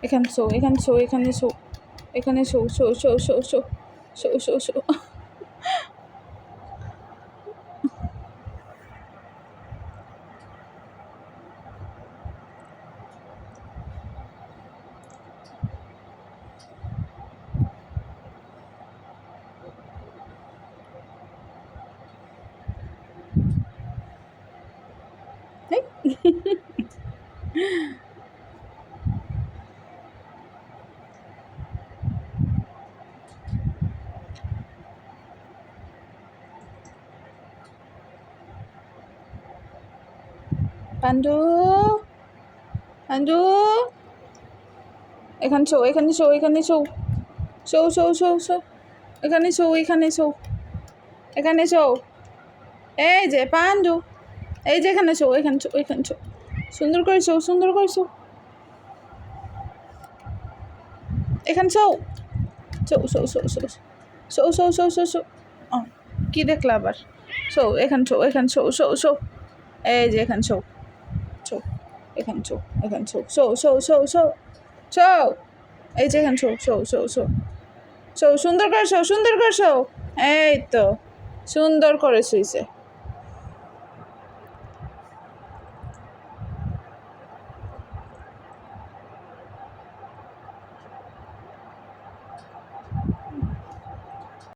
এখানে শো, এখানে শো, এখানে শো, এখানে show, show, show, show, show, show, show, show. Pandu, Pandu, এখানে শো, এখানে শো, এখানে show, show, show, show, show, এখানে শো, এখানে শো, এখানে শো। এই যে পান্ডু, এই যে এখানে শো, এখানে শো, এখানে শো, সুন্দর করে শো, সুন্দর করে শো, এখানে show, show, show, show, show, show, show, show, show, show. কি দেখলা আবার? শো, এখানে শো, এখানে শো, শো, শো, এই যে এখানে শো, শো, এখানে শো, এখানে show, show, show, show, show, show, এই যে এখানে show, show, show, show, show, সুন্দর করে শো, সুন্দর করে শো, এই তো সুন্দর করে শুইছে।